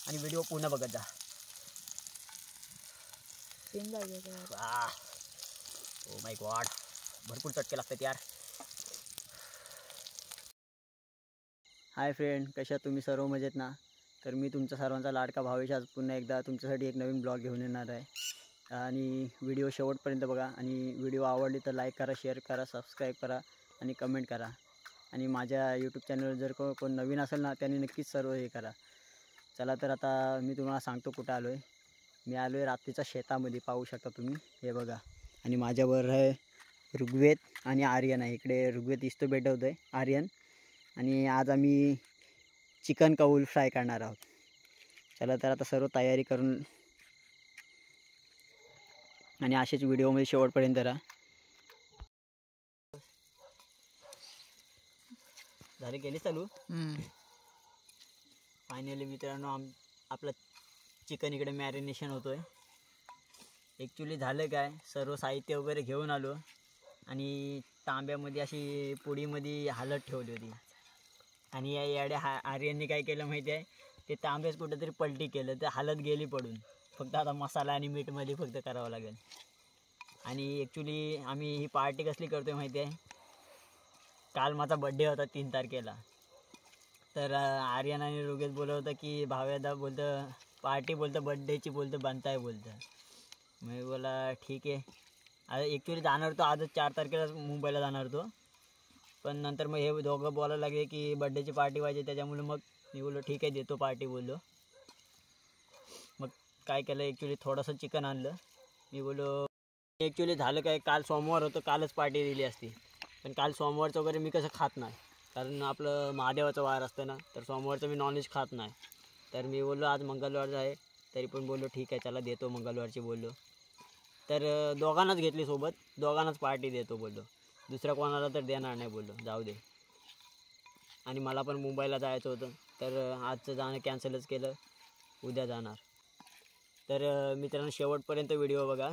आणि व्हिडिओ पूर्ण बघत जा. ओ माय गॉड, भरपूर चटके लागतात यार. हाय फ्रेंड, कशा तुम्ही सर्व मजेत ना? तर मी तुमचा सर्वांचा लाडका भावेश आज पुन्हा एकदा तुमच्यासाठी एक नवीन ब्लॉग घेऊन येणार आहे. आणि व्हिडिओ शेवटपर्यंत बघा. आणि व्हिडिओ आवडली तर लाईक करा, शेअर करा, सबस्क्राईब करा आणि कमेंट करा. आणि माझ्या यूट्यूब चॅनलवर जर कोण नवीन असेल ना, त्यांनी नक्कीच सर्व हे करा. चला तर आता मी तुम्हाला सांगतो कुठं आलो आहे. मी आलो आहे रात्रीच्या शेतामध्ये, पाहू शकता तुम्ही, हे बघा. आणि माझ्यावर आहे ऋग्वेद आणि आर्यन आहे. इकडे ऋग्वेद इस्तो भेटवतो आहे आर्यन. आणि आज आम्ही चिकन कौल फ्राय करणार आहोत. चला तर आता सर्व तयारी करून आणि असेच व्हिडिओमध्ये शेवटपर्यंत राहा. झाले गेले चालू. फायनली मित्रांनो आपलं चिकन इकडे मॅरिनेशन होतो आहे. ॲक्च्युली झालं काय, सर्व साहित्य वगैरे घेऊन आलो आणि तांब्यामध्ये अशी पोळीमध्ये हलत ठेवली होती. आणि या याड्या आर्यनने काय केलं माहिती आहे, ते तांब्याच कुठंतरी पलटी केलं, तर हलत गेली पडून. फक्त आता मसाला आणि मीठमध्ये फक्त करावं लागेल. आणि ॲक्च्युली आम्ही ही पार्टी कसली करतो आहे माहिती आहे, काल माझा बड्डे होता 3 तारखेला. तर आर्यन आणि ऋग्वेद बोलत होतं की भाव्यादा बोलतं पार्टी, बोलतं बड्डेची, बोलतं बनताय बोलतं. मी बोला ठीक आहे. आता ॲक्च्युली जाणार तो आजच 4 तारखेला मुंबईला जाणार तो. पण नंतर मग हे दोघं बोलायला लागले की बड्डेची पार्टी पाहिजे, त्याच्यामुळे मग मी बोललो ठीक आहे देतो पार्टी बोललो. मग काय केलं, ॲक्च्युली थोडंसं चिकन आणलं. मी बोललो ॲक्च्युली झालं काय, काल सोमवार होतं, कालच पार्टी दिली असती. पण काल सोमवारचं वगैरे मी कसं खात नाही, कारण आपलं महादेवाचं वार असतं ना, तर सोमवारचं मी नॉनव्हेज खात नाही. तर मी बोललो आज मंगळवारचं आहे, तरी पण बोललो ठीक आहे चला देतो मंगळवारची बोललो. तर दोघांनाच घेतली सोबत, दोघांनाच पार्टी देतो बोललो, दुसऱ्या कोणाला तर देणार नाही बोललो, जाऊ दे. आणि मला पण मुंबईला जायचं होतं, तर आजचं जाणं कॅन्सलच केलं, उद्या जाणार. तर मित्रांनो शेवटपर्यंत व्हिडिओ बघा.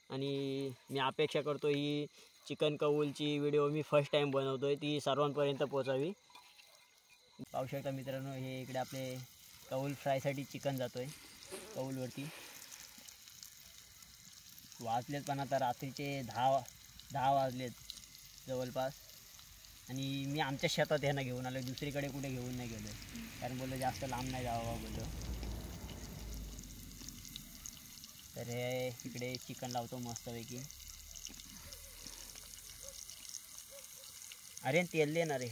आणि मी अपेक्षा करतो ही चिकन कौलची व्हिडिओ मी फर्स्ट टाईम बनवतो आहे, ती सर्वांपर्यंत पोचावी. पाहू शकता मित्रांनो, हे इकडे आपले कौल फ्रायसाठी चिकन जातो आहे कौलवरती. वाजलेत पण आता रात्रीचे 10 वाजलेत जवळपास. आणि मी आमच्या शेतात यांना घेऊन आलो, दुसरीकडे कुठे घेऊन नाही गेलो, कारण बोललो जास्त लांब नाही जावं बोललो. तर हे इकडे चिकन लावतो मस्तपैकी. अरे तेल दे ना रे.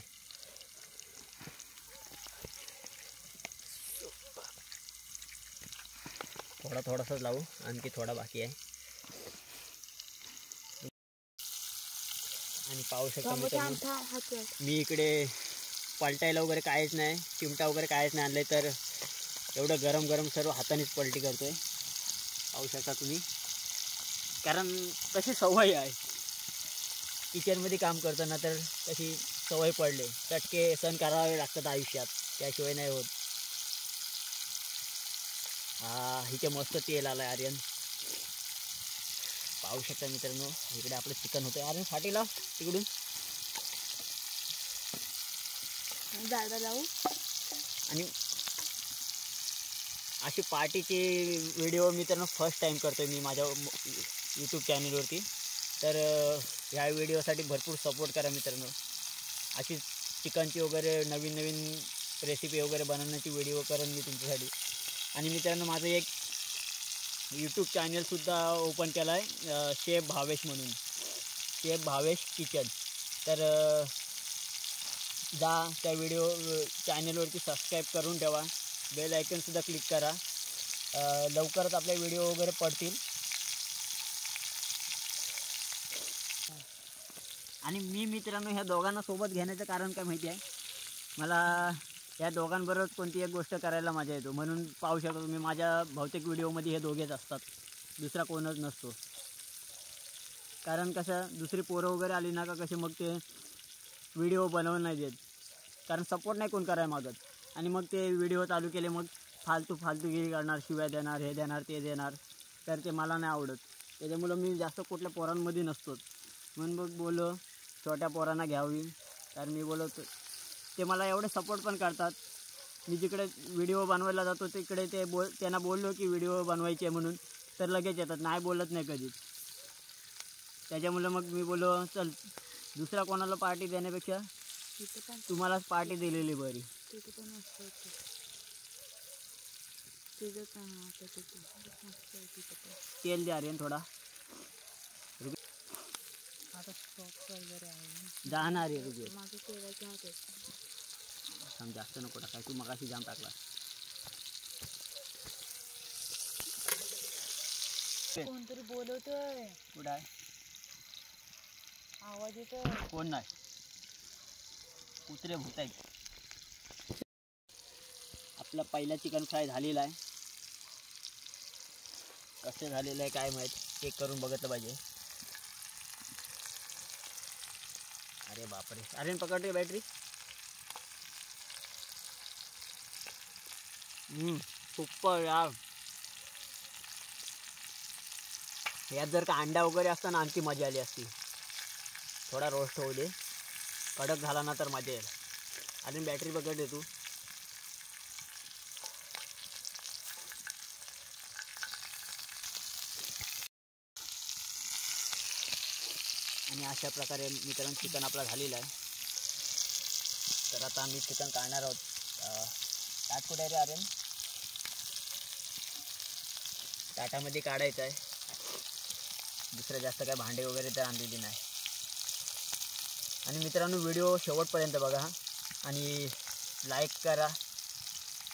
थोडासाच लावू, आणखी थोडा बाकी आहे. आणि पाहू शकता मित्रांनो, मी इकडे पलटायला वगैरे काहीच नाही, चिमटा वगैरे काहीच नाही आणलं, तर एवढं गरम सर्व हातानेच पलटी करतो आहे. पाहू शकता तुम्ही, कारण कशी सवय आहे किचनमध्ये काम करताना, तर कशी सवय पडले, चटके सहन करावे लागतात आयुष्यात, त्याशिवाय नाही होत. इथे मस्त तेल आलं आहे आर्यन, पाहू शकता मित्रांनो. इकडे आपलं चिकन होतं. आर्यन फाटी लाव तिकडून, जाळा लावू. आणि अशी पार्टीची व्हिडिओ मित्रांनो फर्स्ट टाईम करतो आहे मी माझ्या यूट्यूब चॅनलवरती. तर ह्या व्हिडिओसाठी भरपूर सपोर्ट करा मित्रांनो. अशी चिकनची वगैरे नवीन रेसिपी वगैरे बनवण्याची व्हिडिओ करेन मी तुमच्यासाठी. आणि मित्रांनो माझं एक यूट्यूब चॅनलसुद्धा ओपन केला आहे, शेफ भावेश म्हणून, शेफ भावेश किचन. तर जा त्या चॅनलवरती सबस्क्राईब करून ठेवा, बेल आयकनसुद्धा क्लिक करा. लवकरच आपले व्हिडिओ वगैरे पडतील. आणि मी मित्रांनो ह्या दोघांना सोबत घेण्याचं कारण काय माहिती आहे, मला या दोघांबरोबर कोणती एक गोष्ट करायला मजा येतो, म्हणून पाहू शकतो तुम्ही माझ्या बहुतेक व्हिडिओमध्ये हे दोघेच असतात, दुसरा कोणच नसतो. कारण कसं दुसरी पोरं वगैरे आली ना का कसे मग ते व्हिडिओ बनवून नाही देत, कारण सपोर्ट नाही कोण करायला मागत. आणि मग ते व्हिडिओ चालू केले मग फालतूगिरी करणार, शिव्या देणार, हे देणार ते देणार, तर ते मला नाही आवडत. त्याच्यामुळं मी जास्त कुठल्या पोरांमध्ये नसतोच. म्हणून मग बोललो छोट्या पोरांना घ्यावी, कारण मी बोलतो ते मला एवढे सपोर्ट पण करतात मी जिकडे व्हिडिओ बनवायला जातो तिकडे ते त्यांना बोललो की व्हिडिओ बनवायचे आहे म्हणून, तर लगेच येतात, नाही बोलत नाही कधीच. त्याच्यामुळे मग मी बोललो चल दुसरा कोणाला पार्टी देण्यापेक्षा तुम्हालाच पार्टी दिलेली बरी. तेल द्या रे थोडा. जाणार आहे रुपये जास्त नको टाकाय, तू मगाशी जाम टाकला. कोणतरी बोलवतोय. कुठं आहे? आवाज येतोय. कोण नाही, कुत्रे भूत आहेत. आपला पहिला चिकन फ्राय झालेला आहे. कसं झालेलं आहे काय माहीत, चेक करून बघितलं पाहिजे. अरे बापरे, अरे पकडते बॅटरी. सुपर यार. यात जर का अंडा वगैरे असता ना आणखी मजा आली असती. थोडा रोस्ट होऊ दे, कडक झाला ना तर मजा येईल. अजून बॅटरी पकडते तू. आणि अशा प्रकारे मित्रांनो चिकन आपला झालेलं आहे. तर आता आम्ही चिकन काढणार आहोत. ताट कुठे रे आर्यन? ताटामध्ये काढायचं आहे. दुसरं जास्त काय भांडे वगैरे तर आणलेली नाही. आणि मित्रांनो व्हिडिओ शेवटपर्यंत बघा आणि लाईक करा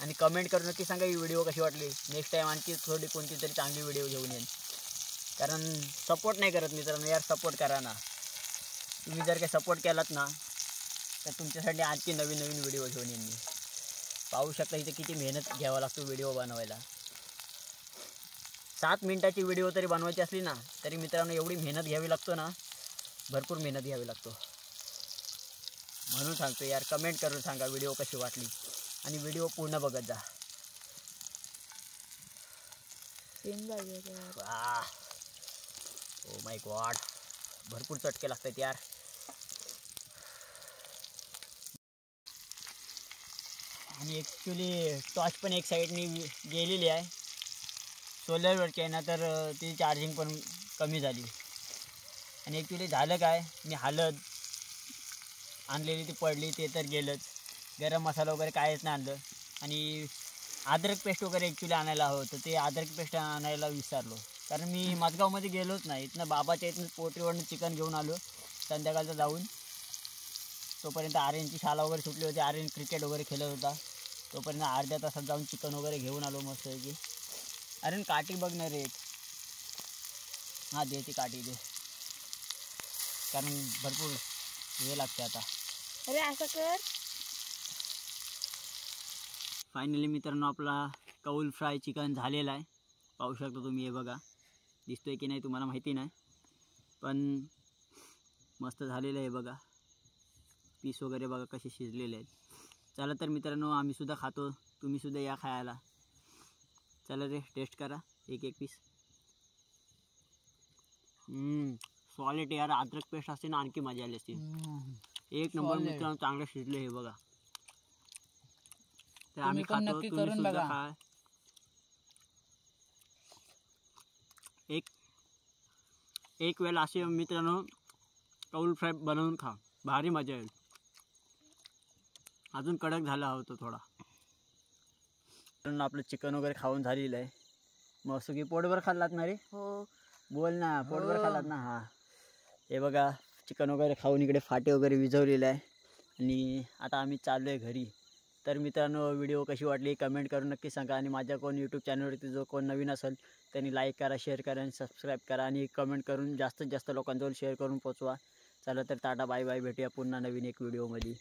आणि कमेंट करून नक्की सांगा ही व्हिडिओ कशी वाटली. नेक्स्ट टाईम आणखी थोडी कोणती तरी चांगली व्हिडिओ घेऊन येईल. कारण सपोर्ट नाही करत मित्रांनो, यार सपोर्ट करा ना. तुम्ही जर काही सपोर्ट केलात ना तर तुमच्यासाठी आणखी नवीन नवीन व्हिडिओ घेऊन येईन मी. पाहू शकता इथे किती मेहनत घ्यावा लागतो व्हिडिओ बनवायला. 7 मिनिटाची व्हिडिओ तरी बनवायची असली ना तरी मित्रांनो एवढी मेहनत घ्यावी लागतो ना, भरपूर मेहनत घ्यावी लागतो. म्हणून सांगतो यार, कमेंट करून सांगा व्हिडिओ कशी वाटली आणि व्हिडिओ पूर्ण बघत जा. ओ माय गॉड, भरपूर चटके लागतात यार. आणि ॲक्च्युली टॉर्च पण एक साईडनी गेलेली आहे. सोलरवरची आहे ना, तर ती चार्जिंग पण कमी झाली. आणि ॲक्च्युली झालं काय, मी हळद आणलेली ती पडली, ते तर गेलंच. गरम मसाला वगैरे काहीच नाही आणलं. आणि अद्रक पेस्ट वगैरे ॲक्च्युली आणायला हवं होतं, ते अद्रक पेस्ट आणायला विसरलो. कारण मी मजगावमध्ये गेलोच नाही. इथनं बाबाच्या इथनं पोटरीवरनं चिकन घेऊन आलो संध्याकाळचं जाऊन. तोपर्यंत आर्यनची शाळा वगैरे सुटली होती. आर्यन क्रिकेट वगैरे खेळत होता. तोपर्यंत अर्ध्या तासात जाऊन चिकन वगैरे घेऊन आलो मस्तपैकी. आर्यन काठी बघणार रे एक. हां दे ती काठी दे, कारण भरपूर हे लागते आता. अरे असं कर. फायनली मित्रांनो आपला कौल फ्राय चिकन झालेला आहे. पाहू शकता तुम्ही, हे बघा दिसतोय की नाही तुम्हाला माहिती नाही, पण मस्त झालेलं आहे बघा. पीस वगैरे बघा कसे शिजलेले आहेत. चला तर मित्रांनो आम्ही सुद्धा खातो, तुम्ही सुद्धा या खायला. चला रे टेस्ट करा एक एक पीस. सॉलिड यार, अद्रक पेस्ट असते ना आणखी मजा आली असती. एक नंबर मित्रांनो, चांगलं शिजले हे बघा. तर आम्ही खातो, तुम्ही सुद्धा खा. एक वेळा असे मित्रांनो कौल फ्राय बनवून खा, भारी मजा येईल. अजून कडक झाला होता थोडा. आपलं चिकन वगैरे खाऊन झालेलं आहे. मस्त की पोटभर खाल्लात ना रे? हो. बोल ना, पोटभर खाल्लात ना? हां हे बघा चिकन वगैरे खाऊन इकडे फाटे वगैरे विझवलेले आहे. आणि आता आम्ही चाललो आहे घरी. तर मित्रांनो व्हिडिओ कशी वाटली कमेंट करून नक्की सांगा. आणि माझ्या कोण यूट्यूब चॅनलवरती जो कोण नवीन असेल त्यांनी लाईक करा, शेअर करा आणि सबस्क्राईब करा. आणि कमेंट करून जास्तीत जास्त लोकांजवळ शेअर करून पोचवा. चला तर टाटा बाय बाय, भेटूया पुन्हा नवीन एक व्हिडिओमध्ये.